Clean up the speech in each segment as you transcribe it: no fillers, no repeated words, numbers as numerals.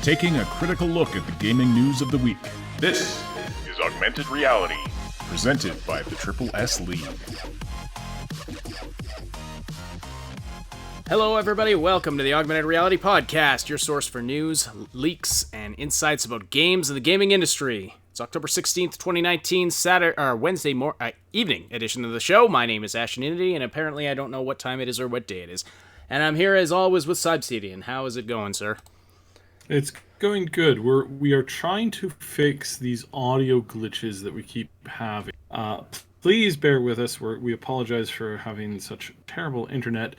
taking a critical look at the gaming news of the week. This is Augmented Reality, presented by the Triple S League. Hello everybody, welcome to the Augmented Reality Podcast, your source for news, leaks, and insights about games and the gaming industry. It's October 16th, 2019, Wednesday evening edition of the show. My name is Ashenity, and apparently I don't know what time it is or what day it is. And I'm here as always with Cybcdian. How is it going, sir? It's going good. We are trying to fix these audio glitches that we keep having. Please bear with us. We apologize for having such terrible internet.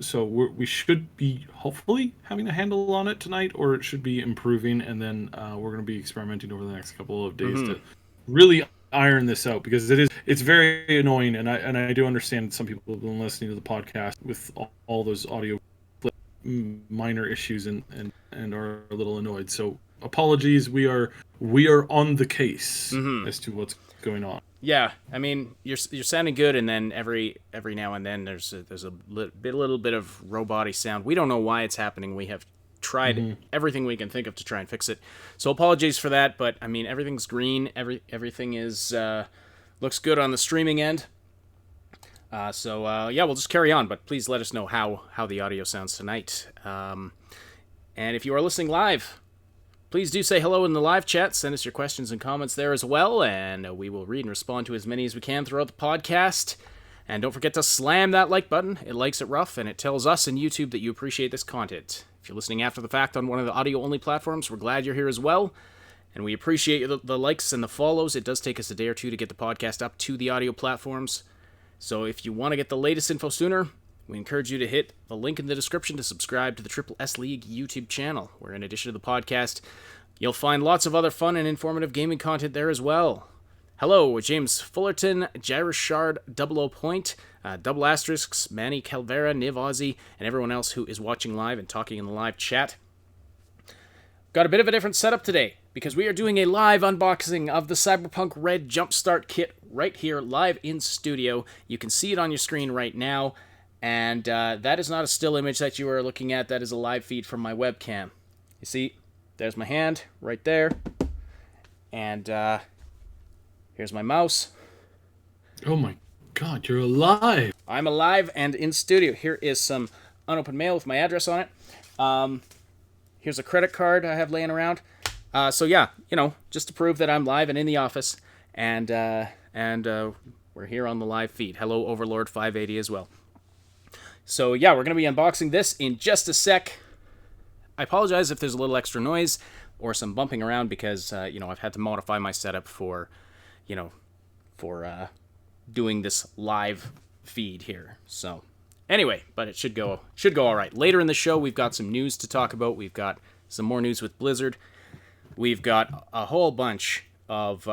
So we should be hopefully having a handle on it tonight, or it should be improving, and then we're going to be experimenting over the next couple of days to really iron this out, because it's very annoying, and I do understand some people have been listening to the podcast with all those audio minor issues and are a little annoyed. So apologies. We are on the case as to what's going on. Yeah, I mean, you're sounding good, and then every now and then there's a little bit of robot-y sound. We don't know why it's happening. We have tried everything we can think of to try and fix it. So apologies for that, but I mean, everything's green. Everything is looks good on the streaming end. So we'll just carry on, but please let us know how the audio sounds tonight. And if you are listening live, please do say hello in the live chat. Send us your questions and comments there as well, and we will read and respond to as many as we can throughout the podcast. And don't forget to slam that like button. It likes it rough, and it tells us and YouTube that you appreciate this content. If you're listening after the fact on one of the audio-only platforms, we're glad you're here as well. And we appreciate the likes and the follows. It does take us a day or two to get the podcast up to the audio platforms. So if you want to get the latest info sooner, we encourage you to hit the link in the description to subscribe to the Triple S League YouTube channel, where in addition to the podcast, you'll find lots of other fun and informative gaming content there as well. Hello, James Fullerton, Gyrishard, 00 Point, Double Asterisks, Manny Calvera, Niv Ozzy, and everyone else who is watching live and talking in the live chat. Got a bit of a different setup today, because we are doing a live unboxing of the Cyberpunk Red Jumpstart Kit right here, live in studio. You can see it on your screen right now. And that is not a still image that you are looking at. That is a live feed from my webcam. You see, there's my hand right there. And here's my mouse. Oh my god, you're alive. I'm alive and in studio. Here is some unopened mail with my address on it. Here's a credit card I have laying around. So yeah, just to prove that I'm live and in the office. And we're here on the live feed. Hello, Overlord 580 as well. So yeah, we're going to be unboxing this in just a sec. I apologize if there's a little extra noise or some bumping around, because I've had to modify my setup for doing this live feed here. So anyway, but it should go all right. Later in the show, we've got some news to talk about. We've got some more news with Blizzard. We've got a whole bunch of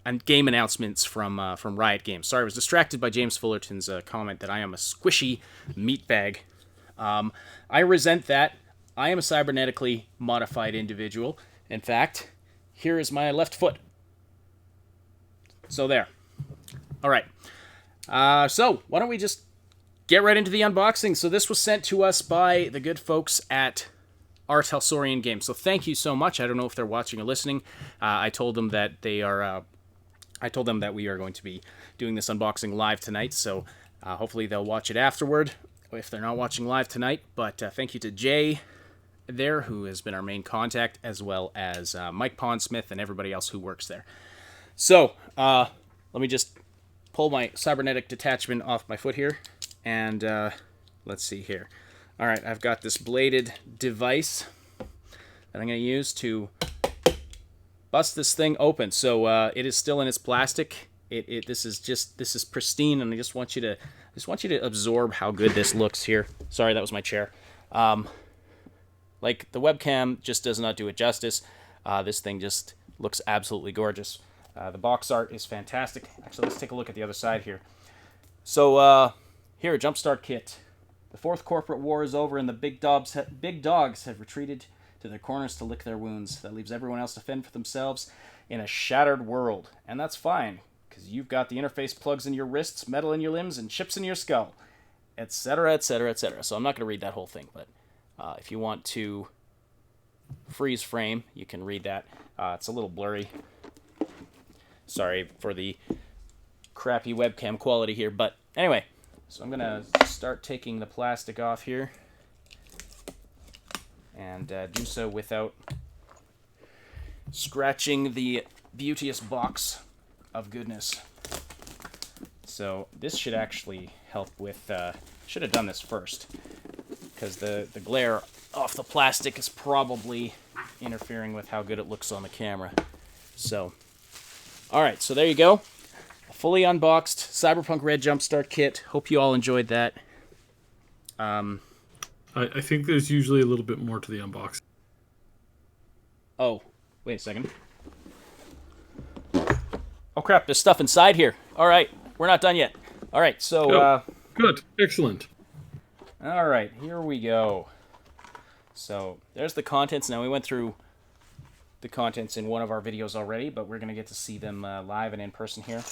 and game announcements from Riot Games. Sorry, I was distracted by James Fullerton's comment that I am a squishy meatbag. I resent that. I am a cybernetically modified individual. In fact, here is my left foot. So there. All right. So why don't we just get right into the unboxing? So this was sent to us by the good folks at Art Helsorian Games. So thank you so much. I don't know if they're watching or listening. I told them that we are going to be doing this unboxing live tonight, so hopefully they'll watch it afterward if they're not watching live tonight. But thank you to Jay there, who has been our main contact, as well as Mike Pondsmith and everybody else who works there. So let me just pull my cybernetic detachment off my foot here, and let's see here. All right, I've got this bladed device that I'm going to use to bust this thing open. So it is still in its plastic. This is pristine, and I just want you to absorb how good this looks here. Sorry, that was my chair. Like, the webcam just does not do it justice. This thing just looks absolutely gorgeous. The box art is fantastic. Actually, let's take a look at the other side here. So here, a Jumpstart Kit. The fourth corporate war is over, and the big dogs have retreated to their corners to lick their wounds. That leaves everyone else to fend for themselves in a shattered world. And that's fine, because you've got the interface plugs in your wrists, metal in your limbs, and chips in your skull. etc., etc., etc. So I'm not going to read that whole thing, but if you want to freeze frame, you can read that. It's a little blurry. Sorry for the crappy webcam quality here, but anyway, so I'm going to start taking the plastic off here and do so without scratching the beauteous box of goodness. So this should actually help with, should have done this first, because the glare off the plastic is probably interfering with how good it looks on the camera. So, alright, so there you go. A fully unboxed Cyberpunk Red Jumpstart Kit. Hope you all enjoyed that. I think there's usually a little bit more to the unboxing. Oh, wait a second. Oh crap, there's stuff inside here. Alright, we're not done yet. Alright, so... Good, excellent. Alright, here we go. So, there's the contents. Now, we went through the contents in one of our videos already, but we're going to get to see them live and in person here.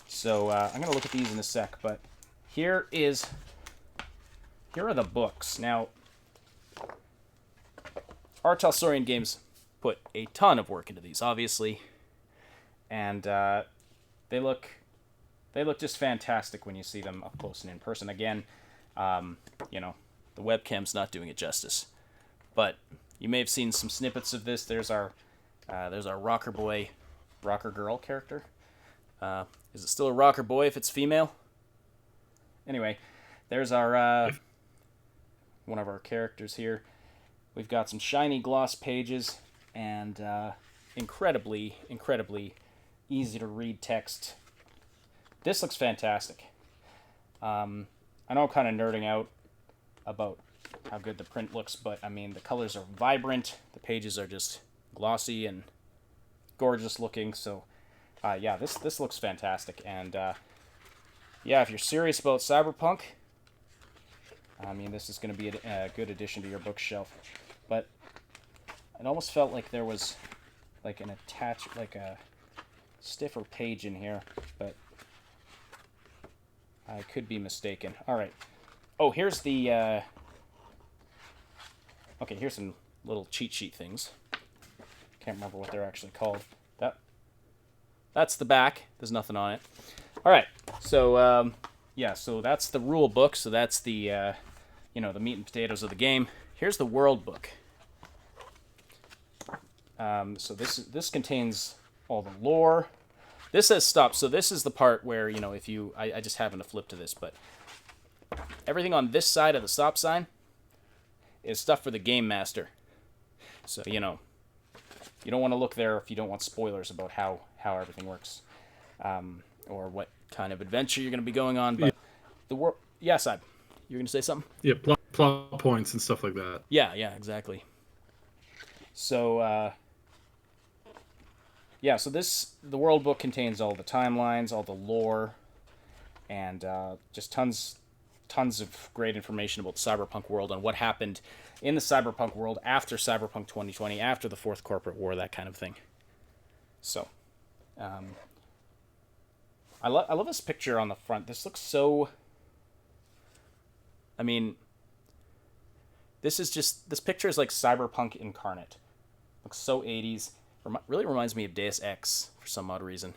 So, I'm going to look at these in a sec, but here are the books. Now, R. Talsorian Games put a ton of work into these, obviously, and they look just fantastic when you see them up close and in person. Again, you know, the webcam's not doing it justice, but you may have seen some snippets of this. There's our rocker boy, rocker girl character. Is it still a rocker boy if it's female? Anyway, there's our one of our characters here. We've got some shiny gloss pages and incredibly easy to read text. This looks fantastic. I know I'm kind of nerding out about how good the print looks, but I mean, the colors are vibrant, the pages are just glossy and gorgeous looking, so yeah, this looks fantastic. And yeah, if you're serious about Cyberpunk, I mean, this is going to be a good addition to your bookshelf. But it almost felt like there was like a stiffer page in here, but I could be mistaken. Alright. Oh, here's the, okay, here's some little cheat sheet things. Can't remember what they're actually called. That's the back. There's nothing on it. Alright, so, yeah, so that's the rule book. So that's the, you know, the meat and potatoes of the game. Here's the world book. So this contains all the lore. This says stop, so this is the part where, you know, if you... I just happened to flip to this, but everything on this side of the stop sign is stuff for the game master. So, you know, you don't want to look there if you don't want spoilers about how everything works, or what kind of adventure you're going to be going on. But the world... Yeah, Sib, you were going to say something? Yeah, plot points and stuff like that. Yeah, exactly. So, yeah, so the world book contains all the timelines, all the lore, and just tons of great information about the Cyberpunk world and what happened in the Cyberpunk world after Cyberpunk 2020, after the Fourth Corporate War, that kind of thing. So, I love this picture on the front. This looks so... I mean, this picture is like Cyberpunk incarnate. Looks so 80s. Really reminds me of Deus Ex for some odd reason.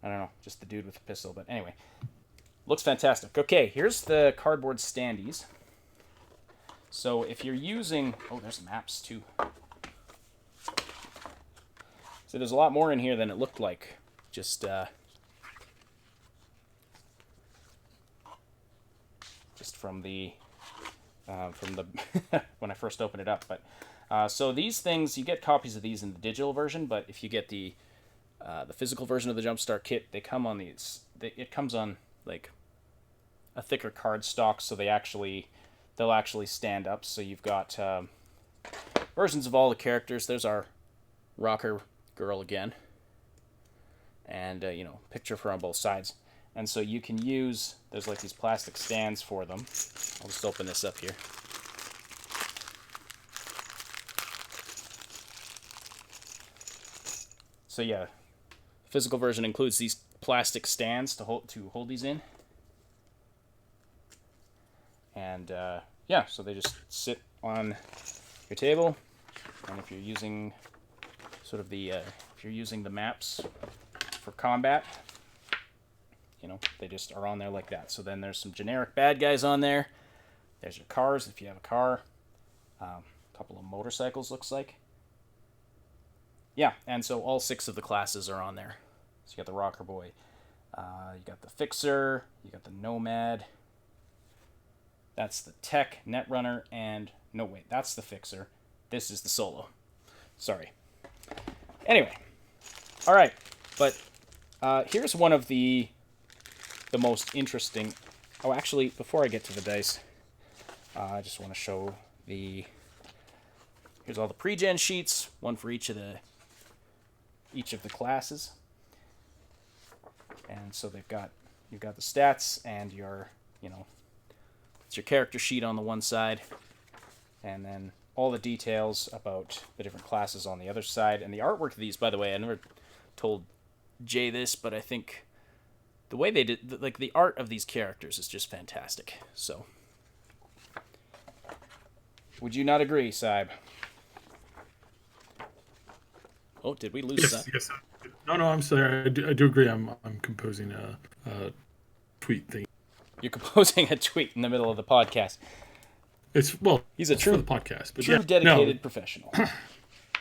I don't know, just the dude with the pistol, but anyway. Looks fantastic. Okay, here's the cardboard standees. So if you're using... Oh, there's maps too. So there's a lot more in here than it looked like. Just from the when I first opened it up. But so these things, you get copies of these in the digital version, but if you get the physical version of the Jumpstart Kit, they come on these. It comes on like a thicker card stock, so they'll actually stand up. So you've got versions of all the characters. There's our rocker girl again, and you know, picture of her on both sides. And so you can use, there's like these plastic stands for them. I'll just open this up here. So yeah, physical version includes these plastic stands to hold these in. And yeah, so they just sit on your table, and if you're using sort of the if you're using the maps for combat, you know, they just are on there like that. So then there's some generic bad guys on there. There's your cars if you have a car. A couple of motorcycles, looks like. Yeah, and so all 6 of the classes are on there. So you got the Rocker Boy, you got the Fixer, you got the Nomad. That's the Tech, Netrunner, and no wait, that's the Fixer. This is the Solo. Sorry. Anyway, all right, but here's one of the most interesting. Oh, actually, before I get to the dice, I just want to show the. Here's all the pre-gen sheets, one for each of the classes, and so you've got the stats and your, you know, it's your character sheet on the one side, and then all the details about the different classes on the other side. And the artwork of these, by the way, I never told Jay this, but I think the way they did, like, the art of these characters is just fantastic. So, would you not agree, Saib? Oh, did we lose that? Yes. No, I'm sorry. I do agree. I'm composing a tweet thing. You're composing a tweet in the middle of the podcast. He's a true for the podcast, but true dedicated professional.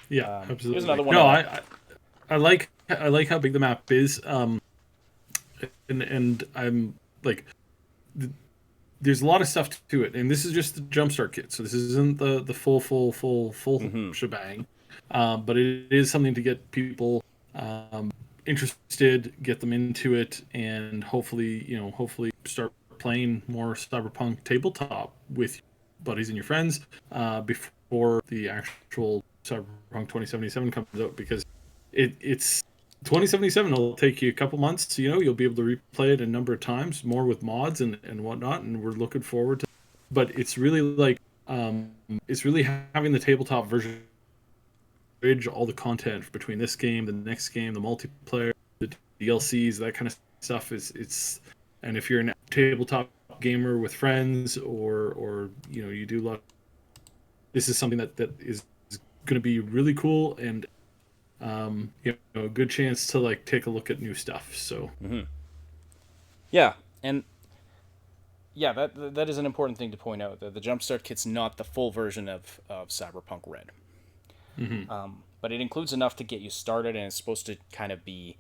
Yeah, absolutely. Here's another one. No, I like how big the map is. And I'm like, there's a lot of stuff to it, and this is just the Jumpstart Kit, so this isn't the full shebang. But it is something to get people interested, get them into it, and hopefully start playing more Cyberpunk tabletop with buddies and your friends before the actual Cyberpunk 2077 comes out, because it's 2077 will take you a couple months. You'll be able to replay it a number of times, more with mods and whatnot, and we're looking forward to. But it's really like it's really having the tabletop version bridge all the content between this game, the next game, the multiplayer, the DLCs, that kind of stuff. And if you're a tabletop gamer with friends, or you do a lot, this is something that is going to be really cool, and a good chance to like take a look at new stuff. So yeah, and yeah, that is an important thing to point out, that the Jumpstart Kit's not the full version of Cyberpunk Red. But it includes enough to get you started, and it's supposed to kind of be.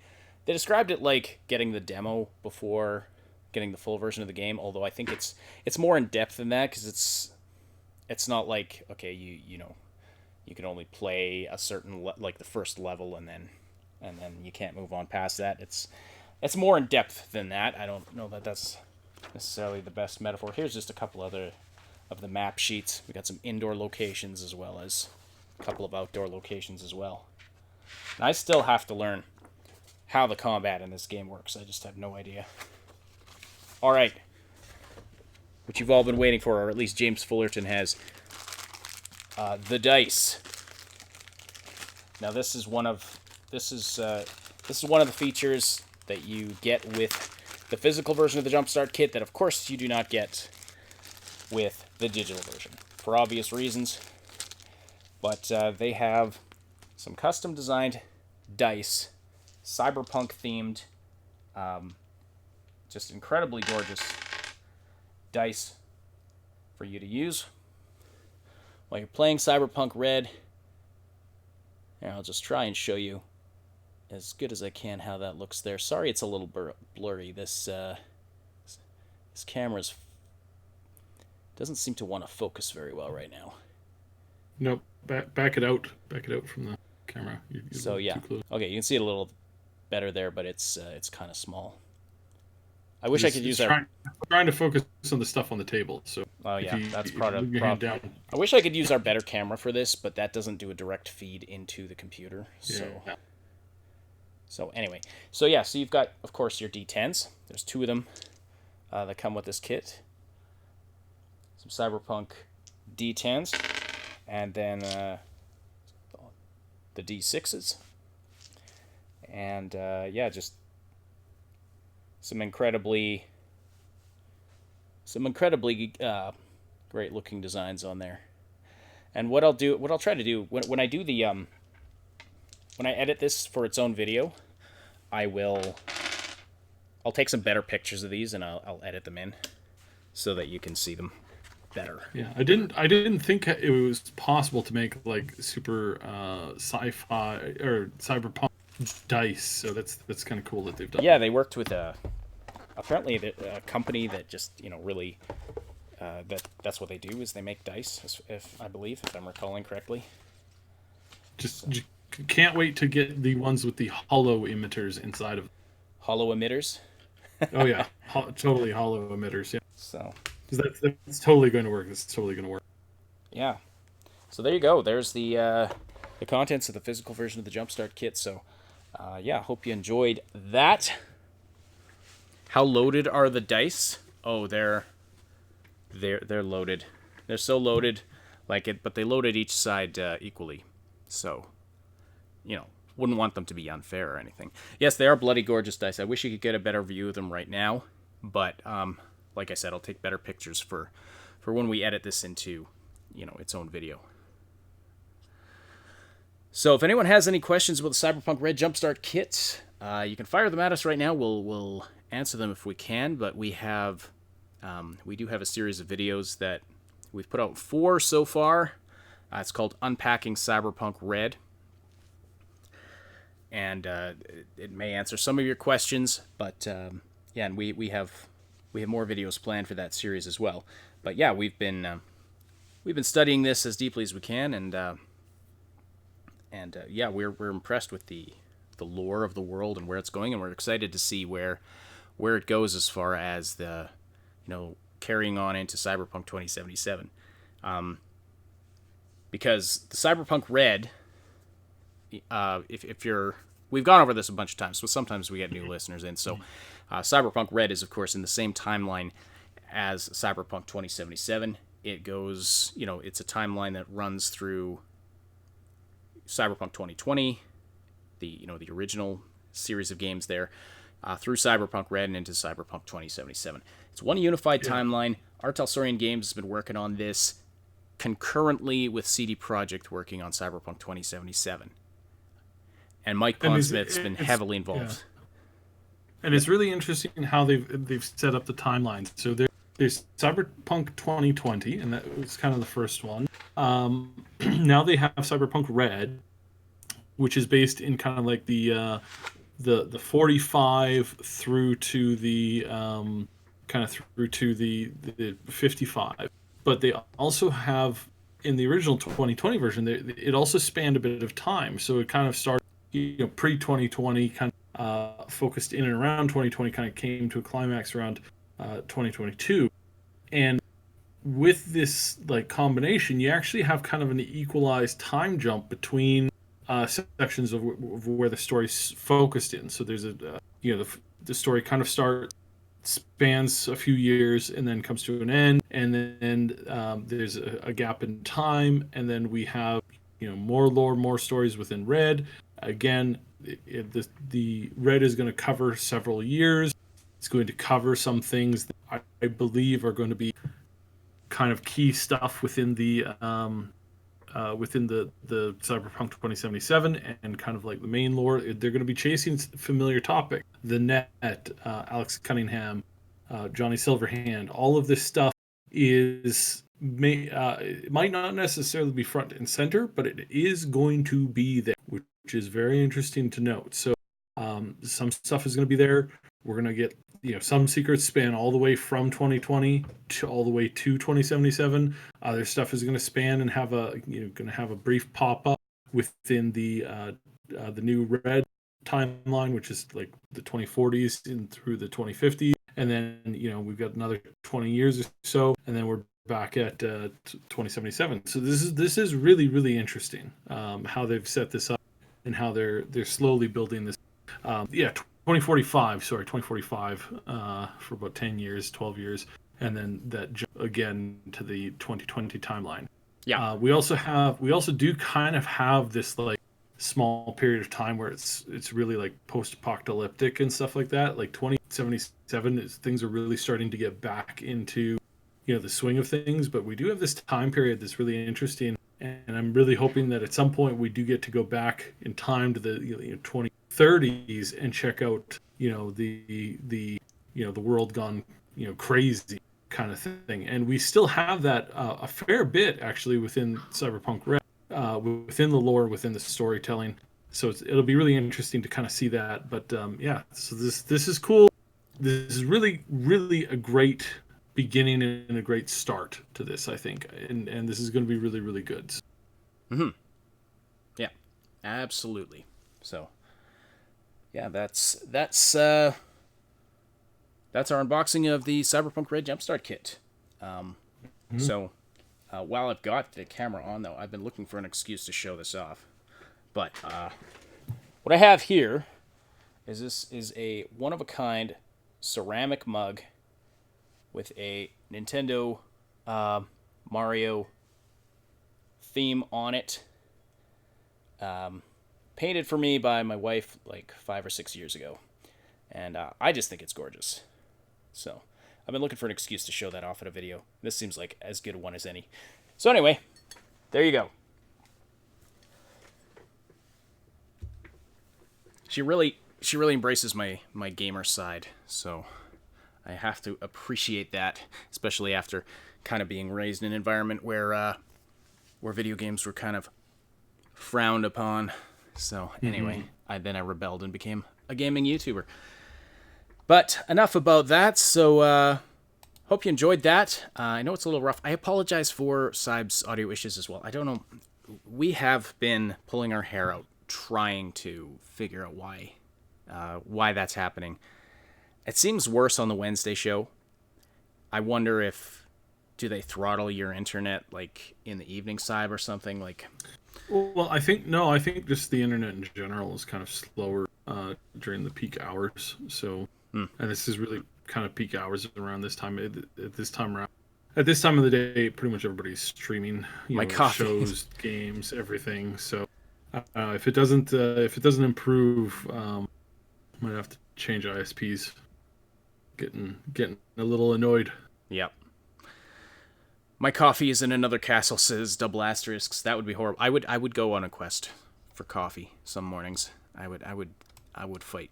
They described it like getting the demo before getting the full version of the game. Although I think it's more in depth than that, because it's not like, okay, you can only play a certain like the first level, and then you can't move on past that. It's more in depth than that. I don't know that that's necessarily the best metaphor. Here's just a couple other of the map sheets. We got some indoor locations as well as a couple of outdoor locations as well. And I still have to learn how the combat in this game works. I just have no idea. All right, what you've all been waiting for, or at least James Fullerton has, the dice. Now this is one of the features that you get with the physical version of the Jumpstart Kit that, of course, you do not get with the digital version, for obvious reasons. But they have some custom designed dice, cyberpunk themed, just incredibly gorgeous dice for you to use while you're playing Cyberpunk Red. And I'll just try and show you as good as I can how that looks there. Sorry, it's a little blurry. This camera's doesn't seem to want to focus very well right now. Nope. Back it out from the camera. You're so yeah, okay, you can see it a little better there, but it's kind of small. I wish I could use trying to focus on the stuff on the table. So that's part of the problem. I wish I could use our better camera for this, but that doesn't do a direct feed into the computer. So anyway, so you've got, of course, your D10s. There's 2 of them that come with this kit. Some Cyberpunk D10s, and then the D6s, and just some incredibly Great looking designs on there. And what I'll try to do when I do the when I edit this for its own video, I'll take some better pictures of these and I'll edit them in so that you can see them better. Yeah, I didn't think it was possible to make like super sci-fi or cyberpunk dice. So that's kind of cool that they've done. Yeah, they worked with apparently a company that just really that's what they do is they make dice, if I'm recalling correctly. Just can't wait to get the ones with the hollow emitters inside of. Hollow emitters. Oh yeah, totally hollow emitters. Yeah. So. Because that's totally going to work. It's totally going to work. Yeah. So there you go. There's the contents of the physical version of the Jumpstart Kit. So, yeah, hope you enjoyed that. How loaded are the dice? Oh, they're loaded. They're so loaded, but they loaded each side equally. So, wouldn't want them to be unfair or anything. Yes, they are bloody gorgeous dice. I wish you could get a better view of them right now, but like I said, I'll take better pictures for when we edit this into, its own video. So if anyone has any questions about the Cyberpunk Red Jumpstart Kit, you can fire them at us right now. We'll answer them if we can, but we do have a series of videos that we've put out 4 so far. It's called Unpacking Cyberpunk Red. And it may answer some of your questions, but yeah, and we have more videos planned for that series as well. But yeah, we've been studying this as deeply as we can, and yeah, we're impressed with the lore of the world and where it's going, and we're excited to see where it goes as far as the carrying on into Cyberpunk 2077. Because the Cyberpunk Red, if you're, we've gone over this a bunch of times, so sometimes we get new listeners in. So Cyberpunk Red is, of course, in the same timeline as Cyberpunk 2077. It goes, it's a timeline that runs through Cyberpunk 2020, the original series of games there, through Cyberpunk Red and into Cyberpunk 2077. It's one unified timeline. R. Talsorian Games has been working on this concurrently with CD Projekt working on Cyberpunk 2077. And Mike Pondsmith's been heavily involved. Yeah. And it's really interesting how they've set up the timelines. So there's Cyberpunk 2020, and that was kind of the first one. Now they have Cyberpunk Red, which is based in kind of like the 45 through to the kind of through to the 55. But they also have, in the original 2020 version, it also spanned a bit of time. So it kind of started, pre-2020, kind of focused in and around 2020, kind of came to a climax around 2022. And with this combination, you actually have kind of an equalized time jump between sections of where the story's focused in. So there's the story kind of spans a few years and then comes to an end, and then there's a gap in time, and then we have more lore, more stories within Red. Again, the Red is going to cover several years. It's going to cover some things that I believe are going to be kind of key stuff within the Cyberpunk 2077 and kind of like the main lore. They're going to be chasing familiar topic. The Net, Alex Cunningham, Johnny Silverhand, all of this stuff it might not necessarily be front and center, but it is going to be there, which is very interesting to note. So some stuff is going to be there. We're going to get some secrets span all the way from 2020 to all the way to 2077. Other stuff is going to span and have a brief pop up within the new Red timeline, which is like the 2040s in through the 2050s, and then we've got another 20 years or so, and then we're back at 2077. So this is really, really interesting how they've set this up and how they're slowly building this. 2045 for about 10 years, 12 years, and then that jump again to the 2020 timeline. Yeah. We also do kind of have this small period of time where it's really post-apocalyptic and stuff like that. 2077 things are really starting to get back into the swing of things. But we do have this time period that's really interesting, and I'm really hoping that at some point we do get to go back in time to the 2030s and check out the world gone crazy kind of thing. And we still have that a fair bit actually within Cyberpunk Red, within the lore, within the storytelling. So it'll be really interesting to kind of see that. But yeah, so this is cool. This is really, really a great beginning and a great start to this, I think. And this is going to be really, really good. Mm-hmm. Yeah, absolutely. So, yeah, that's our unboxing of the Cyberpunk Red Jumpstart Kit. So, while I've got the camera on, though, I've been looking for an excuse to show this off. But what I have here is a one-of-a-kind ceramic mug with a Nintendo Mario theme on it. Painted for me by my wife like 5 or 6 years ago. And I just think it's gorgeous. So I've been looking for an excuse to show that off in a video. This seems like as good a one as any. So anyway, there you go. She really embraces my gamer side, so I have to appreciate that, especially after kind of being raised in an environment where video games were kind of frowned upon. So anyway, I rebelled and became a gaming YouTuber. But enough about that. So hope you enjoyed that. I know it's a little rough. I apologize for Cyb's audio issues as well. I don't know. We have been pulling our hair out trying to figure out why that's happening. It seems worse on the Wednesday show. I wonder do they throttle your internet like in the evening, Cyb, or something like? Well, I think just the internet in general is kind of slower during the peak hours. So, and this is really kind of peak hours around this time. At this time of the day, pretty much everybody's streaming shows, games, everything. So, if it doesn't improve, might have to change ISPs. Getting a little annoyed. Yep. My coffee is in another castle, says double asterisks. That would be horrible. I would go on a quest for coffee some mornings. I would fight.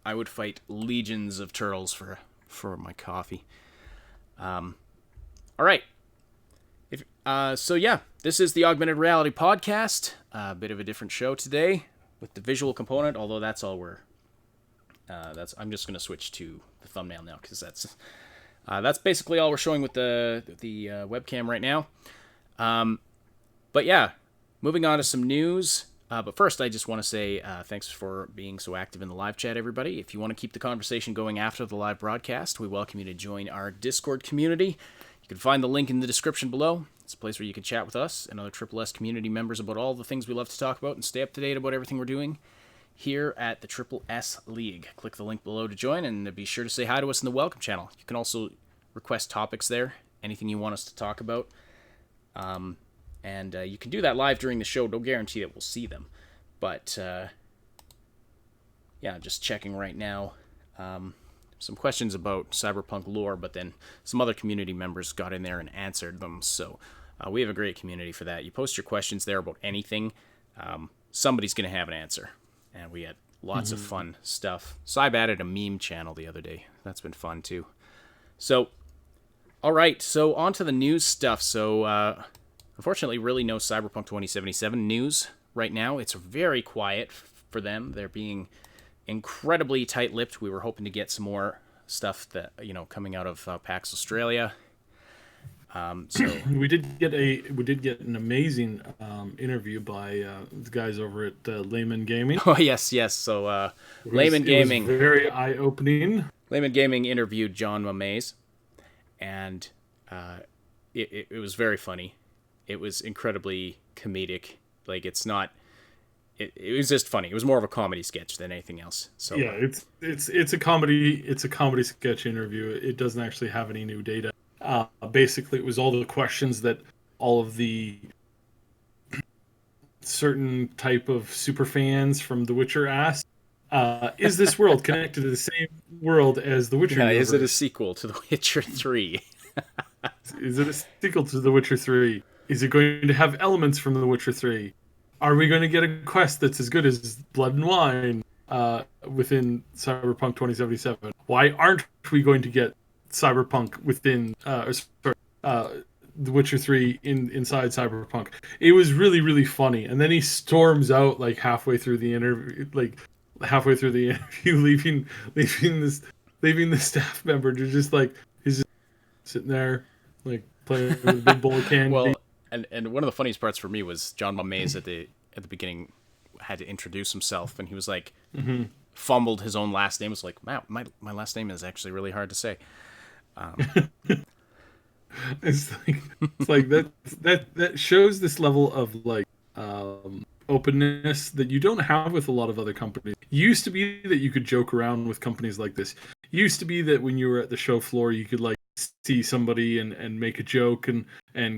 I would fight legions of turtles for my coffee. All right. So yeah, this is the Augmented Reality podcast. A bit of a different show today with the visual component, although that's all I'm just going to switch to the thumbnail now because that's basically all we're showing with the webcam right now. But yeah, moving on to some news. But first, I just want to say thanks for being so active in the live chat, everybody. If you want to keep the conversation going after the live broadcast, we welcome you to join our Discord community. You can find the link in the description below. It's a place where you can chat with us and other Triple S community members about all the things we love to talk about and stay up to date about everything we're doing here at the Triple S League. Click the link below to join, and be sure to say hi to us in the welcome channel. You can also request topics there, anything you want us to talk about. And you can do that live during the show. No guarantee that we'll see them. But, yeah, just checking right now. Some questions about Cyberpunk lore, but then some other community members got in there and answered them. So we have a great community for that. You post your questions there about anything. Somebody's going to have an answer. And we had lots of fun stuff. Cyb added a meme channel the other day. That's been fun, too. So, all right. So, on to the news stuff. So, unfortunately, really no Cyberpunk 2077 news right now. It's very quiet for them. They're being incredibly tight-lipped. We were hoping to get some more stuff that, coming out of PAX Australia. So we did get an amazing interview by the guys over at Layman Gaming. Oh yes. So Layman Gaming, it was very eye-opening. Layman Gaming interviewed John Mames, and it was very funny. It was incredibly comedic. Like it was just funny. It was more of a comedy sketch than anything else. So yeah, it's a comedy sketch interview. It doesn't actually have any new data. Basically, it was all the questions that all of the certain type of super fans from The Witcher asked. Is this world connected to the same world as The Witcher? Yeah, is it a sequel to The Witcher 3? Is it a sequel to The Witcher 3? Is it going to have elements from The Witcher 3? Are we going to get a quest that's as good as Blood and Wine within Cyberpunk 2077? Why aren't we going to get Cyberpunk within, The Witcher 3 inside Cyberpunk? It was really, really funny. And then he storms out like halfway through the interview, leaving the staff member to just like, he's just sitting there like playing with a big bowl of candy. Well, and one of the funniest parts for me was John Mays at the beginning had to introduce himself, and he was like, fumbled his own last name. It was like, wow, my last name is actually really hard to say. It's like that shows this level of like openness that you don't have with a lot of other companies. It used to be that you could joke around with companies like this. It used to be that when you were at the show floor, you could like see somebody and make a joke and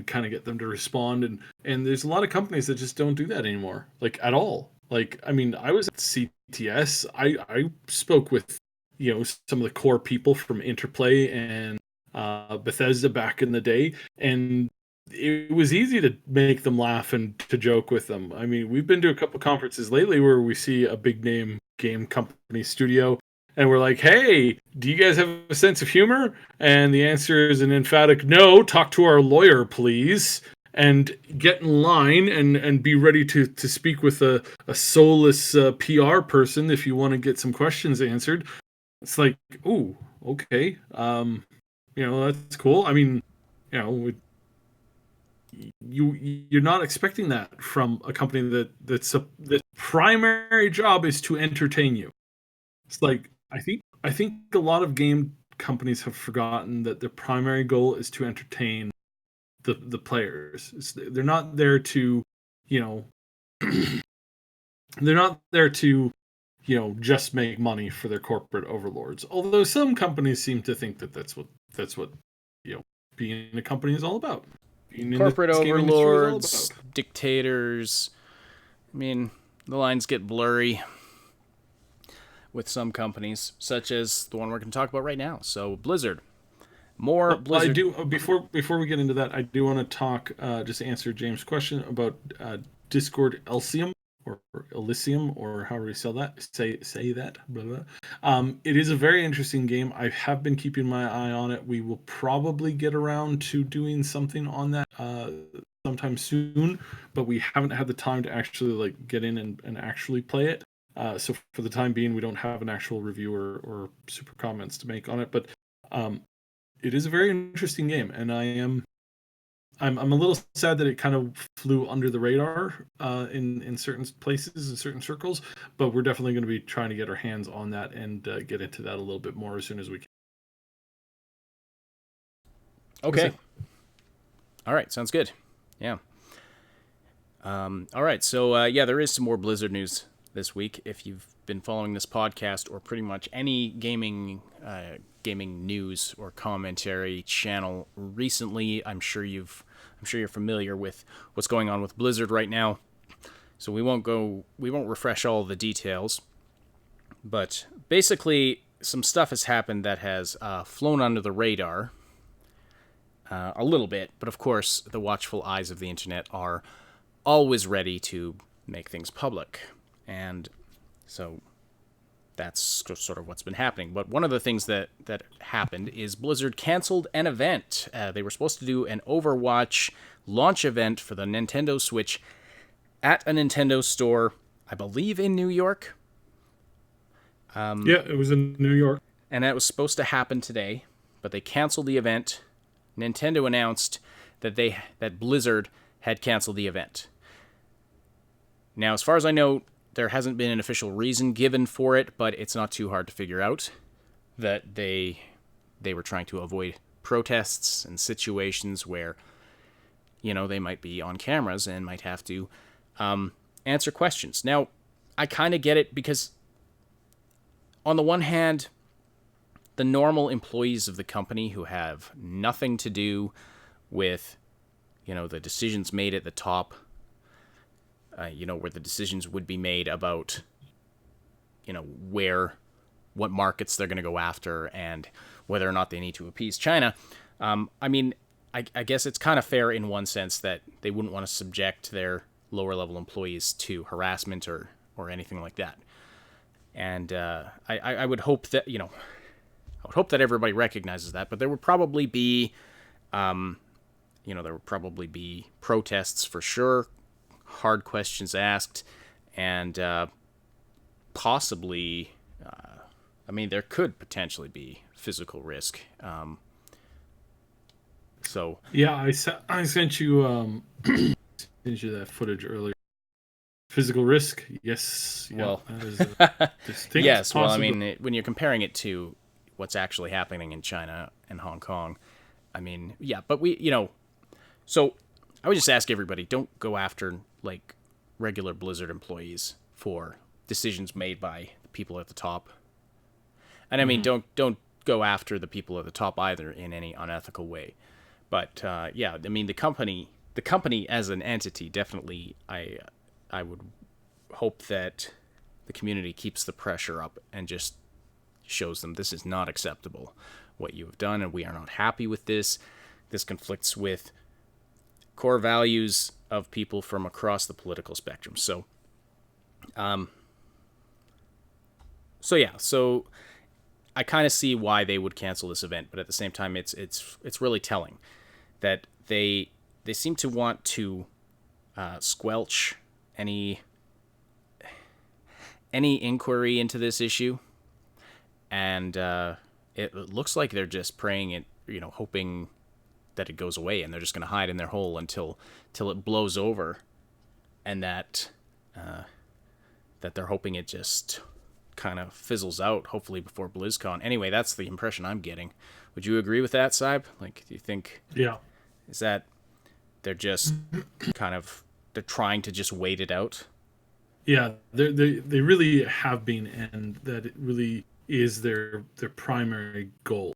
kind of get them to respond. And there's a lot of companies that just don't do that anymore, like at all. Like, I mean, I was at CTS. I spoke with, some of the core people from Interplay and Bethesda back in the day, and it was easy to make them laugh and to joke with them. I mean, we've been to a couple conferences lately where we see a big name game company studio, and we're like, hey, do you guys have a sense of humor? And the answer is an emphatic no. Talk to our lawyer, please. And get in line and be ready to speak with a soulless PR person if you want to get some questions answered. It's like, ooh, okay. That's cool. I mean, you're not expecting that from a company that's primary job is to entertain you. It's like, I think a lot of game companies have forgotten that their primary goal is to entertain the players. They're not there to, they're not there to, just make money for their corporate overlords. Although some companies seem to think that that's what being a company is all about. Corporate overlords, dictators. I mean, the lines get blurry with some companies, such as the one we're going to talk about right now. So Blizzard. Blizzard. I do before we get into that, I do want to talk just to answer James' question about Discord Elysium or Elysium or however you say that. Blah, blah. It is a very interesting game. I have been keeping my eye on it. We will probably get around to doing something on that sometime soon, but we haven't had the time to actually like get in and actually play it. So for the time being, we don't have an actual review or super comments to make on it, but it is a very interesting game, and I'm a little sad that it kind of flew under the radar in certain places, in certain circles, but we're definitely going to be trying to get our hands on that and get into that a little bit more as soon as we can. Okay. All right, sounds good. Yeah. All right, so there is some more Blizzard news this week. If you've been following this podcast or pretty much any gaming news or commentary channel recently, I'm sure you're familiar with what's going on with Blizzard right now. So we won't refresh all the details, but basically some stuff has happened that has flown under the radar a little bit, but of course the watchful eyes of the internet are always ready to make things public, and so that's sort of what's been happening. But one of the things that happened is Blizzard canceled an event. They were supposed to do an Overwatch launch event for the Nintendo Switch at a Nintendo store, I believe in New York. Yeah, it was in New York. And that was supposed to happen today, but they canceled the event. Nintendo announced that Blizzard had canceled the event. Now, as far as I know, there hasn't been an official reason given for it, but it's not too hard to figure out that they were trying to avoid protests and situations where, they might be on cameras and might have to answer questions. Now, I kind of get it because, on the one hand, the normal employees of the company who have nothing to do with, the decisions made at the top, where the decisions would be made about, what markets they're going to go after and whether or not they need to appease China. I mean, I guess it's kind of fair in one sense that they wouldn't want to subject their lower level employees to harassment or anything like that. And I would hope that, I would hope that everybody recognizes that, but there would probably be, there would probably be protests for sure, hard questions asked, and possibly, there could potentially be physical risk. So yeah, I sent you sent you that footage earlier. Physical risk, yes. Yeah, well, that is a distinct yes. Well, possibility. when you're comparing it to what's actually happening in China and Hong Kong, yeah. But so I would just ask everybody: don't go after like regular Blizzard employees for decisions made by the people at the top. And don't go after the people at the top either in any unethical way. But the company as an entity, definitely, I would hope that the community keeps the pressure up and just shows them this is not acceptable, what you have done, and we are not happy with this. This conflicts with core values of people from across the political spectrum. So I kind of see why they would cancel this event, but at the same time, it's really telling that they seem to want to squelch any inquiry into this issue, and it looks like they're just praying it, hoping that it goes away, and they're just going to hide in their hole until it blows over, and that they're hoping it just kind of fizzles out, hopefully before BlizzCon. Anyway, that's the impression I'm getting. Would you agree with that, Saib? Like, do you think? Yeah. Is that they're just they're trying to just wait it out? Yeah, they really have been, and that it really is their primary goal,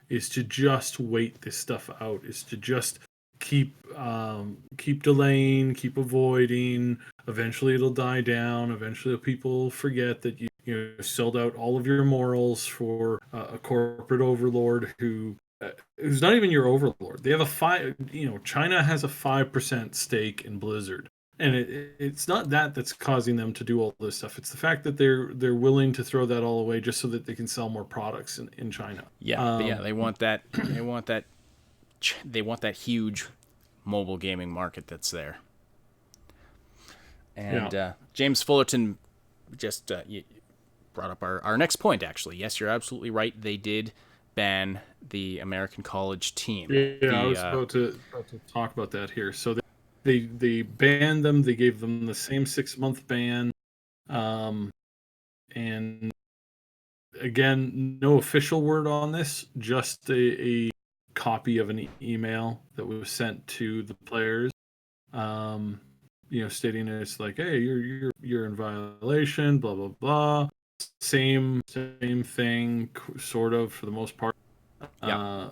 is to just wait this stuff out, is to just keep delaying, keep avoiding. Eventually it'll die down. Eventually people forget that you sold out all of your morals for a corporate overlord who's not even your overlord. They have China has a 5% stake in Blizzard. And it's not that's causing them to do all this stuff. It's the fact that they're willing to throw that all away just so that they can sell more products in China. Yeah, they want that. They want that huge mobile gaming market that's there. And James Fullerton just brought up our next point. Actually, yes, you're absolutely right. They did ban the American college team. Yeah, I was about to talk about that here. So they banned them. They gave them the same 6-month ban, and again, no official word on this. Just a copy of an email that was sent to the players, stating it's like, hey, you're in violation, blah blah blah. Same thing, sort of, for the most part. Yeah.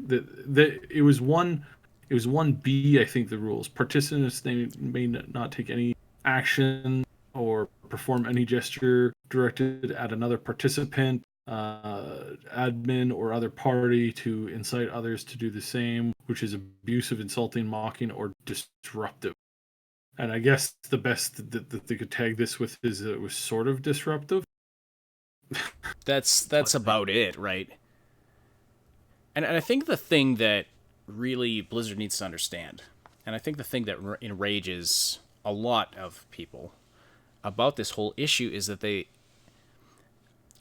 It was 1B, I think, the rules. Participants, they may not take any action or perform any gesture directed at another participant, admin, or other party to incite others to do the same, which is abusive, insulting, mocking, or disruptive. And I guess the best that they could tag this with is that it was sort of disruptive. That's about it, right? And I think the thing that really Blizzard needs to understand, and I think the thing that enrages a lot of people about this whole issue, is that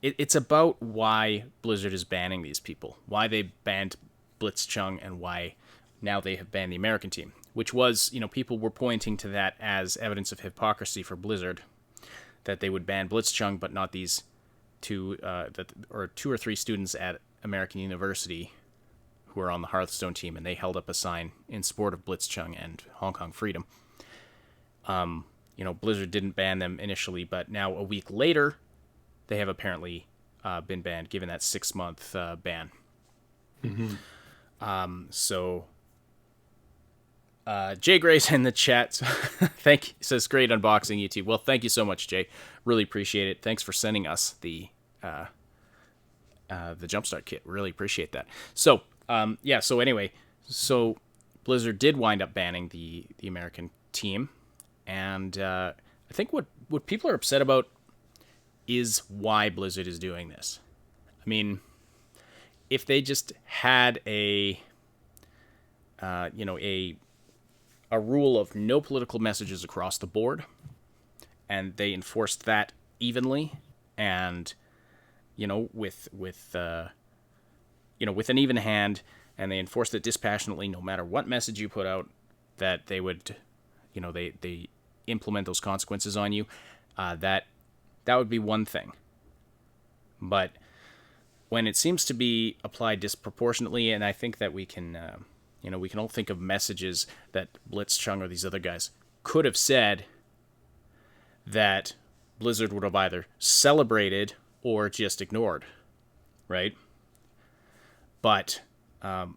it's about why Blizzard is banning these people, why they banned Blitzchung, and why now they have banned the American team, which was, people were pointing to that as evidence of hypocrisy for Blizzard, that they would ban Blitzchung but not these two or three students at American University who are on the Hearthstone team, and they held up a sign in support of Blitzchung and Hong Kong freedom. Blizzard didn't ban them initially, but now a week later, they have apparently been banned, given that 6-month ban. Mm-hmm. Jay Gray's in the chat. Says great unboxing, YouTube. Well, thank you so much, Jay. Really appreciate it. Thanks for sending us the Jumpstart Kit. Really appreciate that. So anyway, So Blizzard did wind up banning the American team, and I think what people are upset about is why Blizzard is doing this. I mean, if they just had a a rule of no political messages across the board, and they enforced that evenly, and with an even hand, and they enforced it dispassionately, no matter what message you put out, that they would, they implement those consequences on you. That would be one thing. But when it seems to be applied disproportionately, and I think that we can all think of messages that Blitzchung or these other guys could have said that Blizzard would have either celebrated or just ignored, right? But, but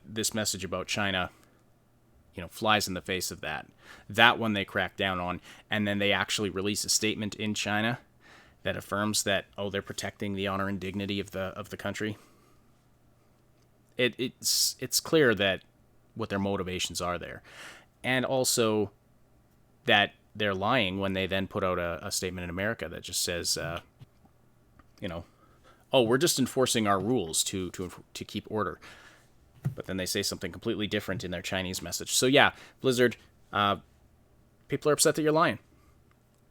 this message about China, flies in the face of that. That one they crack down on, and then they actually release a statement in China that affirms that, they're protecting the honor and dignity of the country. It's clear that what their motivations are there, and also that they're lying when they then put out a statement in America that just says, we're just enforcing our rules to keep order. But then they say something completely different in their Chinese message. So yeah, Blizzard, people are upset that you're lying.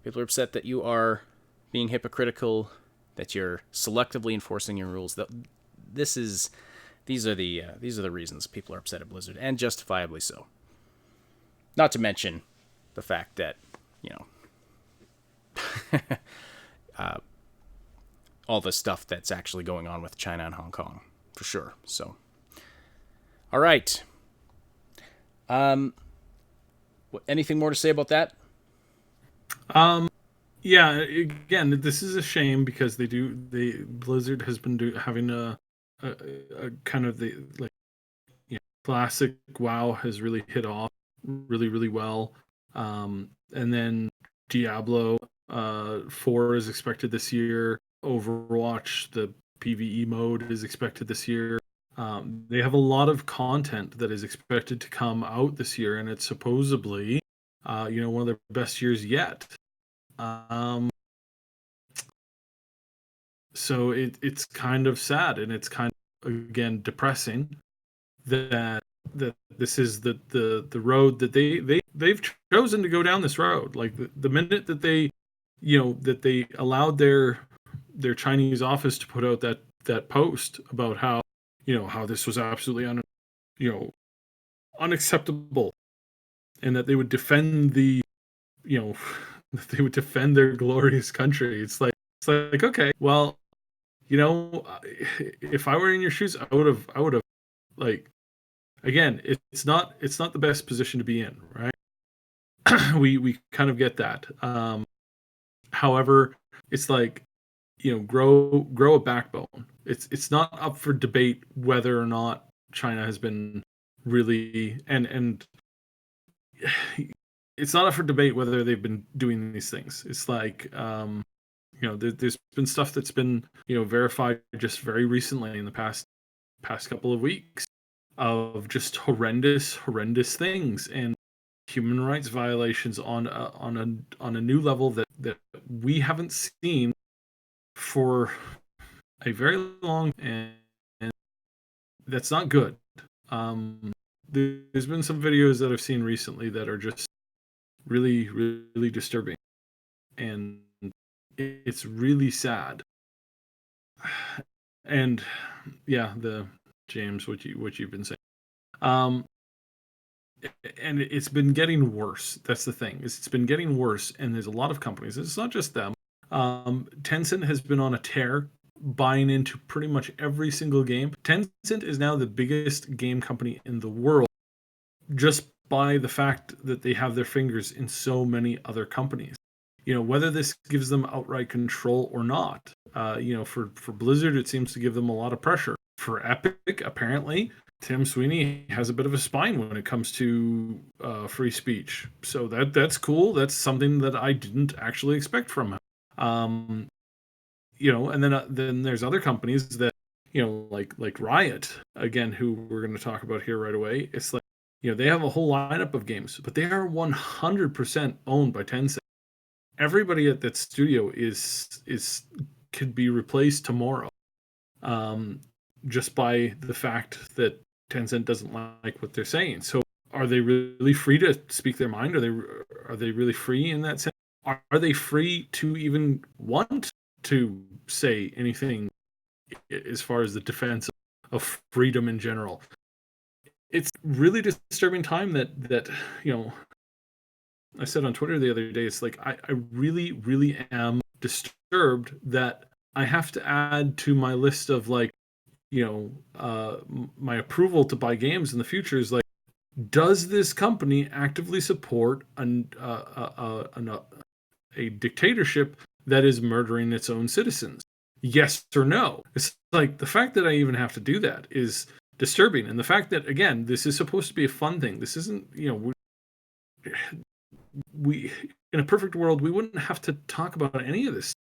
People are upset that you are being hypocritical, that you're selectively enforcing your rules. These are the reasons people are upset at Blizzard, and justifiably so. Not to mention the fact that, all the stuff that's actually going on with China and Hong Kong, for sure. So, all right. Anything more to say about that? Yeah, again, this is a shame because Blizzard has been having a kind of classic WoW has really hit off really, really well. And then Diablo 4 is expected this year. Overwatch, the PvE mode, is expected this year. They have a lot of content that is expected to come out this year, and it's supposedly, one of their best years yet. So it's kind of sad, and it's kind of, again, depressing that this is the road that they've chosen to go down this road. Like the minute that they allowed their Chinese office to put out that post about how this was absolutely unacceptable, and that they would defend that they would defend their glorious country. It's like okay, well, if I were in your shoes, I would have like, again, it's not the best position to be in, right? we kind of get that. However, it's like, grow a backbone. It's not up for debate whether or not China has been really, and it's not up for debate whether they've been doing these things. It's like, there's been stuff that's been verified just very recently in the past couple of weeks of just horrendous things and human rights violations on a new level that we haven't seen for a very long, and that's not good. There's been some videos that I've seen recently that are just really, really disturbing, and it's really sad. And yeah, James, what you've been saying, and it's been getting worse. That's the thing, is it's been getting worse, and there's a lot of companies. It's not just them. Tencent has been on a tear, buying into pretty much every single game. Tencent is now the biggest game company in the world, just by the fact that they have their fingers in so many other companies. Whether this gives them outright control or not. For Blizzard, it seems to give them a lot of pressure. For Epic, apparently, Tim Sweeney has a bit of a spine when it comes to free speech. So that's cool. That's something that I didn't actually expect from him. And then there's other companies that like Riot, again, who we're going to talk about here right away. It's like, they have a whole lineup of games, but they are 100% owned by Tencent. Everybody at that studio could be replaced tomorrow, just by the fact that Tencent doesn't like what they're saying. So are they really free to speak their mind? Are they really free in that sense? Are they free to even want to say anything as far as the defense of freedom in general? It's really disturbing time that I said on Twitter the other day, it's like I really, really am disturbed that I have to add to my list of like, my approval to buy games in the future is like, does this company actively support a dictatorship that is murdering its own citizens? Yes or no? It's like the fact that I even have to do that is disturbing, and the fact that, again, this is supposed to be a fun thing. This isn't, we in a perfect world we wouldn't have to talk about any of this.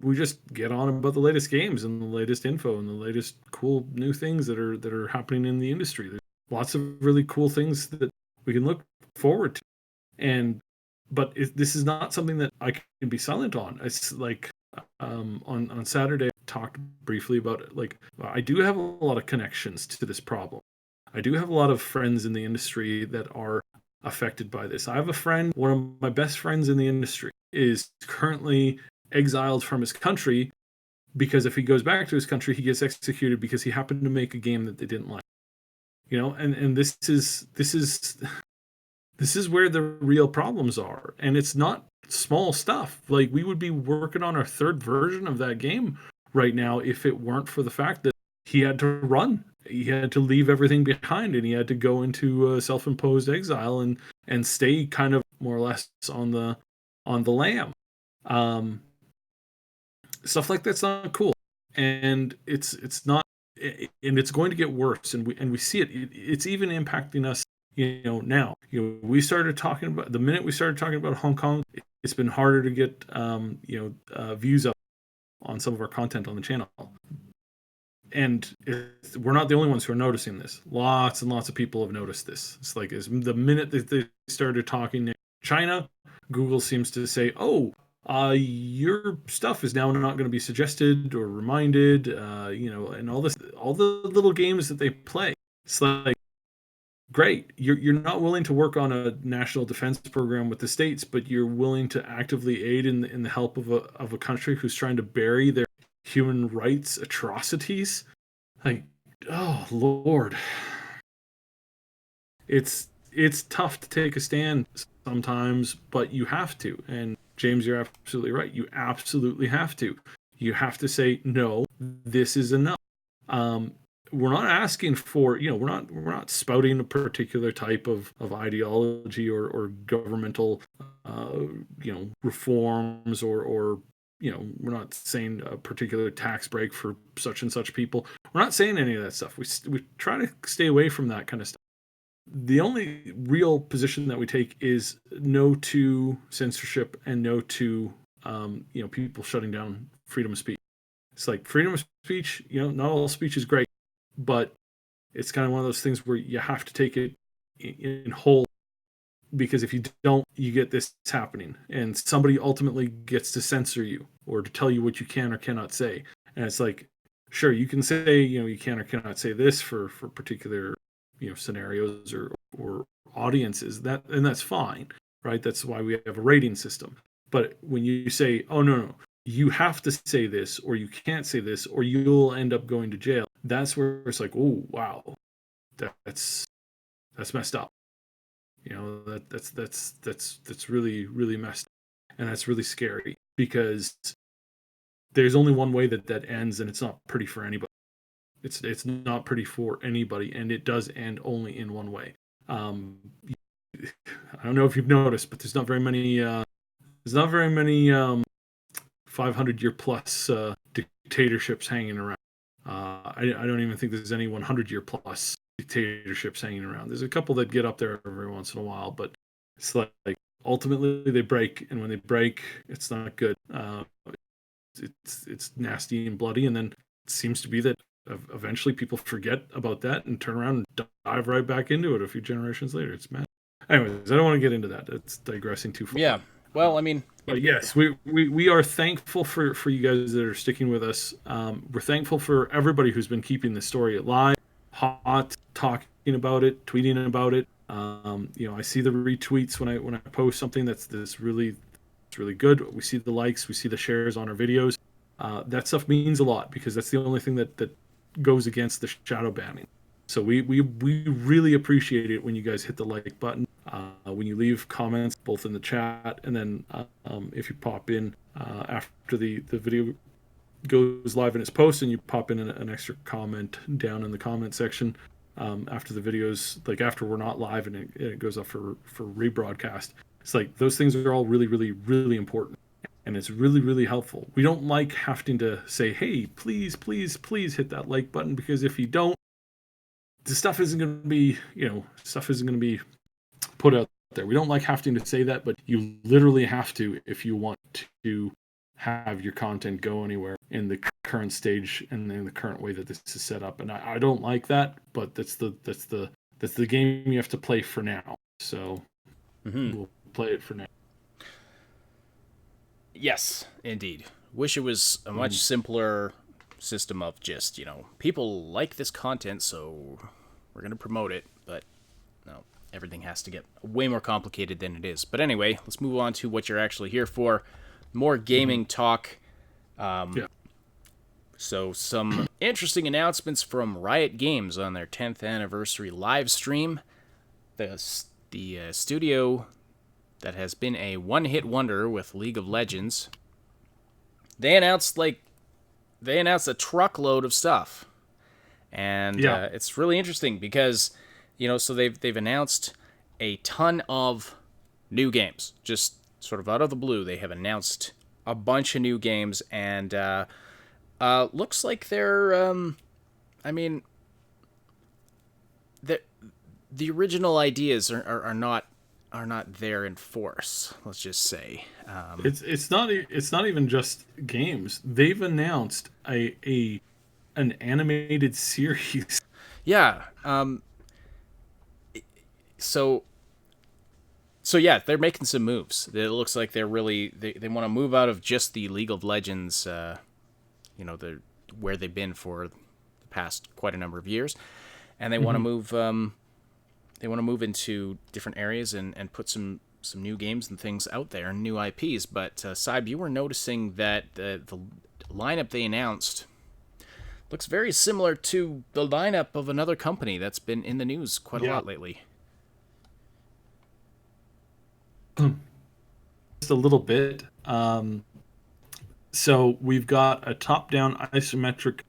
We just get on about the latest games and the latest info and the latest cool new things that are happening in the industry. There's lots of really cool things that we can look forward to, but this is not something that I can be silent on. It's like, on Saturday I talked briefly about it. Like, I do have a lot of connections to this problem. I do have a lot of friends in the industry that are affected by this. I have a friend, one of my best friends in the industry, is currently exiled from his country because if he goes back to his country, he gets executed because he happened to make a game that they didn't like. And this is where the real problems are, and it's not small stuff. Like, we would be working on our third version of that game right now if it weren't for the fact that he had to run. He had to leave everything behind, and he had to go into self-imposed exile and stay kind of more or less on the lam. Stuff like that's not cool, and it's not, and it's going to get worse, and we see it. It's even impacting us. Now, we started talking about, the minute we started talking about Hong Kong, it's been harder to get views up on some of our content on the channel. And we're not the only ones who are noticing this. Lots and lots of people have noticed this. It's like, the minute that they started talking China, Google seems to say, "Oh, your stuff is now not going to be suggested or reminded," and all the little games that they play. It's like, great, you're not willing to work on a national defense program with the states, but you're willing to actively aid in the help of a country who's trying to bury their human rights atrocities. Like, oh Lord, it's tough to take a stand sometimes, but you have to. And James, you're absolutely right. You absolutely have to. You have to say, no, this is enough. We're not asking for, we're not spouting a particular type of ideology or governmental, reforms or we're not saying a particular tax break for such and such people. We're not saying any of that stuff. We try to stay away from that kind of stuff. The only real position that we take is no to censorship and no to, people shutting down freedom of speech. It's like, freedom of speech, not all speech is great, but it's kind of one of those things where you have to take it in whole, because if you don't, you get this happening, and somebody ultimately gets to censor you or to tell you what you can or cannot say. And it's like, sure, you can say, you can or cannot say this for particular, scenarios or audiences, and that's fine, right? That's why we have a rating system. But when you say, oh no, you have to say this, or you can't say this, or you'll end up going to jail, that's where it's like, oh wow, that's messed up. That's really, really messed up, and that's really scary, because there's only one way that ends, and it's not pretty for anybody. It's not pretty for anybody, and it does end only in one way. I don't know if you've noticed, but there's not very many 500-year plus dictatorships hanging around. I don't even think there's any 100-year plus dictatorships hanging around. There's a couple that get up there every once in a while, but it's like ultimately they break, and when they break, it's not good. It's nasty and bloody, and then seems to be that eventually people forget about that and turn around and dive right back into it a few generations later. It's mad. Anyways, I don't want to get into that. It's digressing too far. Yeah. Well, I mean, but yes, we are thankful for you guys that are sticking with us. We're thankful for everybody who's been keeping the story alive, hot, talking about it, tweeting about it. I see the retweets when I post something that's really good. We see the likes, we see the shares on our videos. That stuff means a lot because that's the only thing that goes against the shadow banning. So we really appreciate it when you guys hit the like button, when you leave comments both in the chat and then if you pop in after the video goes live and it's posted, and you pop in an extra comment down in the comment section after the videos, like after we're not live and it goes up for rebroadcast. It's like those things are all really, really, really important. And it's really, really helpful. We don't like having to say, hey, please, please, please hit that like button, because if you don't, the stuff isn't going to be, put out there. We don't like having to say that, but you literally have to if you want to have your content go anywhere in the current stage and in the current way that this is set up. And I don't like that, but that's the game you have to play for now. So we'll play it for now. Yes, indeed. Wish it was a much simpler system of just, people like this content, so we're going to promote it. But no, everything has to get way more complicated than it is. But anyway, let's move on to what you're actually here for. More gaming talk. So some interesting announcements from Riot Games on their 10th anniversary live stream. The studio that has been a one-hit wonder with League of Legends. They announced a truckload of stuff, and it's really interesting because so they've announced a ton of new games, just sort of out of the blue. They have announced a bunch of new games, and looks like they're the original ideas are not there in force. Let's just say it's not even just games. They've announced an animated series. Yeah. So yeah, they're making some moves. It looks like they're really they want to move out of just the League of Legends, where they've been for the past quite a number of years, and they want to move. They want to move into different areas and put some new games and things out there, and new IPs. But Saib, you were noticing that the lineup they announced looks very similar to the lineup of another company that's been in the news quite a lot lately. Just a little bit. So we've got a top-down isometric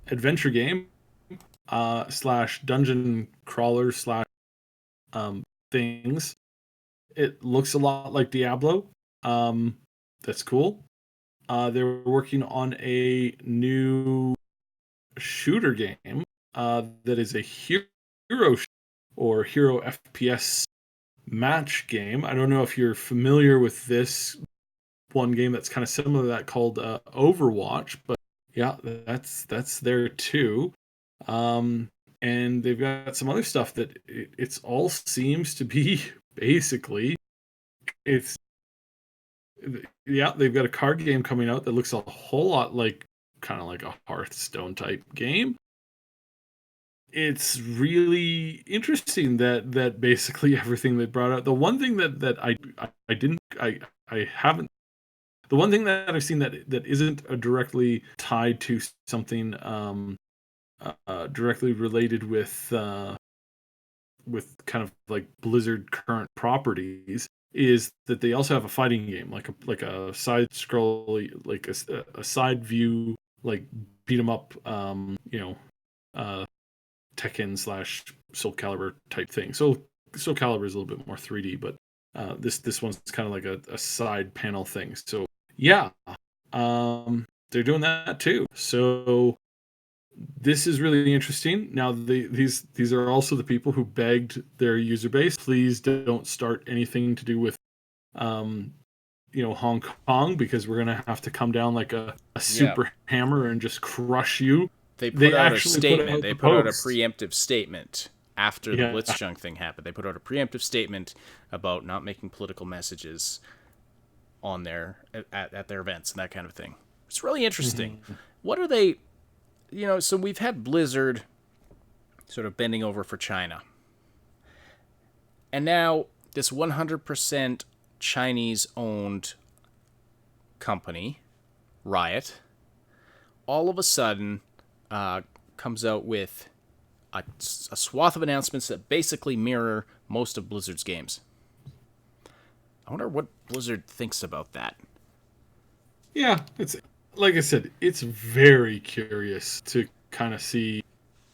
adventure game / dungeon crawler / things. It looks a lot like Diablo. That's cool. They're working on a new shooter game that is a hero or hero FPS match game. I don't know if you're familiar with this one game that's kind of similar to that called Overwatch, but yeah, that's there too. And they've got some other stuff that it's all seems to be basically they've got a card game coming out that looks a whole lot like kind of like a Hearthstone type game. It's really interesting that basically everything they brought out. The one thing that I haven't, the one thing that I've seen that isn't directly tied to something directly related with kind of like Blizzard current properties is that they also have a fighting game, like a side scroll, like a side view, like beat 'em up, Tekken / Soul Calibur type thing. So Soul Calibur is a little bit more 3D, but this one's kind of like a side panel thing. So yeah, they're doing that too. So this is really interesting. Now these are also the people who begged their user base, please don't start anything to do with Hong Kong, because we're gonna have to come down like a Yeah. super hammer and just crush you. They put They out a actually statement. They the put out a post. preemptive statement after the Yeah. Blitzchung thing happened. They put out a preemptive statement about not making political messages on their at their events and that kind of thing. It's really interesting. What are they? So we've had Blizzard sort of bending over for China, and now this 100% Chinese-owned company, Riot, all of a sudden comes out with a swath of announcements that basically mirror most of Blizzard's games. I wonder what Blizzard thinks about that. Yeah, it's like I said, it's very curious to kind of see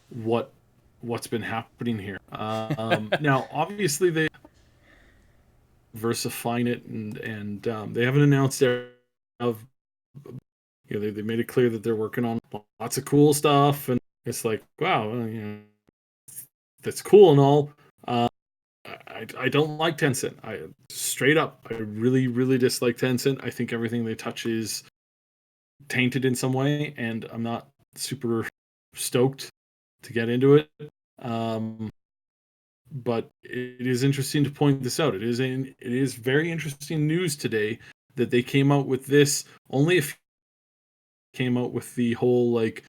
what's been happening here. Now, obviously, they versifying it, and they haven't announced of they made it clear that they're working on lots of cool stuff, and it's like, wow, that's cool and all. I don't like Tencent. I straight up, I really, really dislike Tencent. I think everything they touch is tainted in some way, and I'm not super stoked to get into it. But it is interesting to point this out. It is very interesting news today that they came out with this. Only if came out with the whole one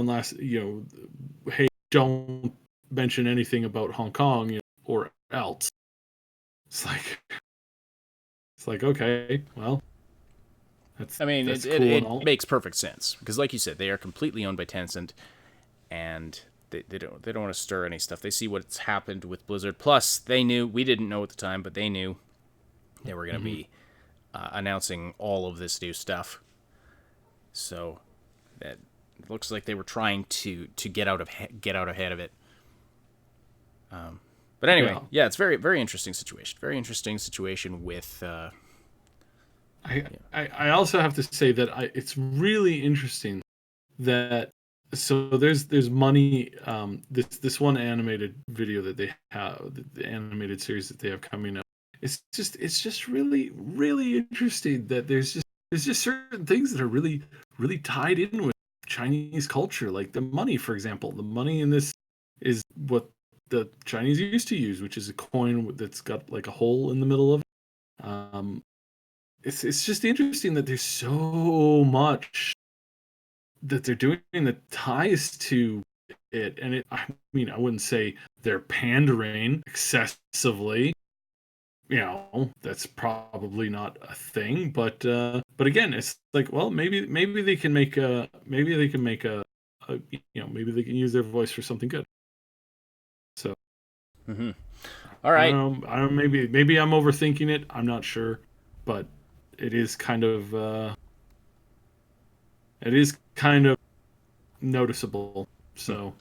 last hey, don't mention anything about Hong Kong or else. It's like okay, well, that's I mean, that's it, cool it, and all. it makes perfect sense because, like you said, they are completely owned by Tencent, and they don't want to stir any stuff. They see what's happened with Blizzard. Plus, we didn't know at the time, but they knew they were going to be announcing all of this new stuff. So that looks like they were trying to get out ahead of it. But anyway, yeah, it's very, very interesting situation. Very interesting situation with. I also have to say that it's really interesting that there's money. This one animated video that they have, the animated series that they have coming up. It's just really, really interesting that there's just certain things that are really, really tied in with Chinese culture, like the money, for example. The money in this is what the Chinese used to use, which is a coin that's got like a hole in the middle of it. It's just interesting that there's so much that they're doing that ties to it, and I mean, I wouldn't say they're pandering excessively. That's probably not a thing, but again, it's like, well, maybe they can make a maybe they can use their voice for something good. So, all right, I don't. Maybe I'm overthinking it. I'm not sure, but it is kind of noticeable. So.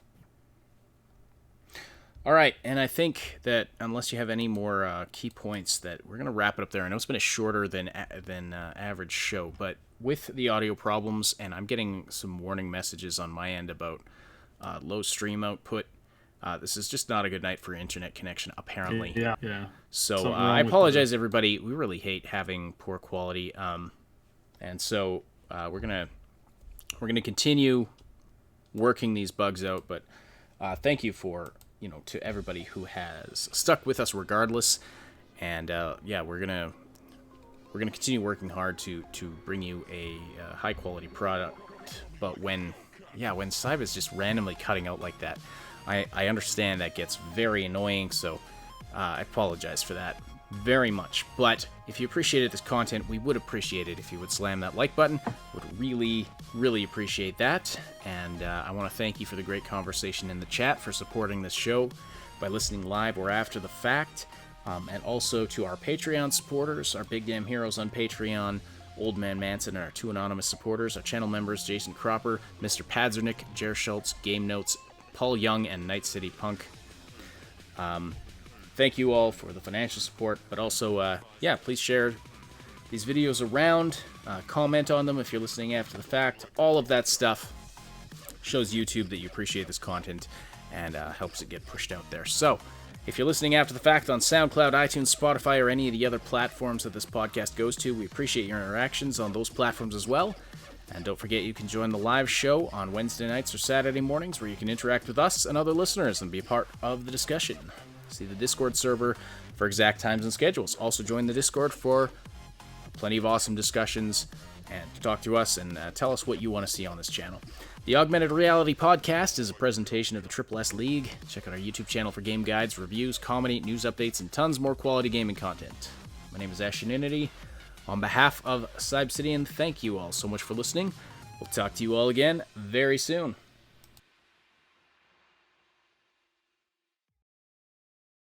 All right, and I think that unless you have any more key points, that we're gonna wrap it up there. I know it's been a shorter than average show, but with the audio problems, and I'm getting some warning messages on my end about low stream output. This is just not a good night for internet connection, apparently. Yeah. So I apologize, everybody. We really hate having poor quality, and so we're gonna continue working these bugs out. But thank you to everybody who has stuck with us regardless, and we're gonna continue working hard to bring you a high quality product. But when Cyber's just randomly cutting out like that, I understand that gets very annoying, so I apologize for that very much. But if you appreciated this content, we would appreciate it if you would slam that like button. Would really, really appreciate that. And I want to thank you for the great conversation in the chat, for supporting this show by listening live or after the fact. And also to our Patreon supporters, our Big Damn Heroes on Patreon, Old Man Manson, and our 2 anonymous supporters, our channel members, Jason Cropper, Mr. Padzernick, Jer Schultz, Game Notes, Paul Young, and Night City Punk. Thank you all for the financial support, but also, please share these videos around, comment on them if you're listening after the fact. All of that stuff shows YouTube that you appreciate this content and helps it get pushed out there. So, If you're listening after the fact on SoundCloud, iTunes, Spotify, or any of the other platforms that this podcast goes to, we appreciate your interactions on those platforms as well. And don't forget, you can join the live show on Wednesday nights or Saturday mornings, where you can interact with us and other listeners and be a part of the discussion. See the Discord server for exact times and schedules. Also join the Discord for plenty of awesome discussions and to talk to us and tell us what you want to see on this channel. The Augmented Reality Podcast is a presentation of the Triple S League. Check out our YouTube channel for game guides, reviews, comedy, news updates, and tons more quality gaming content. My name is Asheninity. On behalf of Cybsidian, thank you all so much for listening. We'll talk to you all again very soon.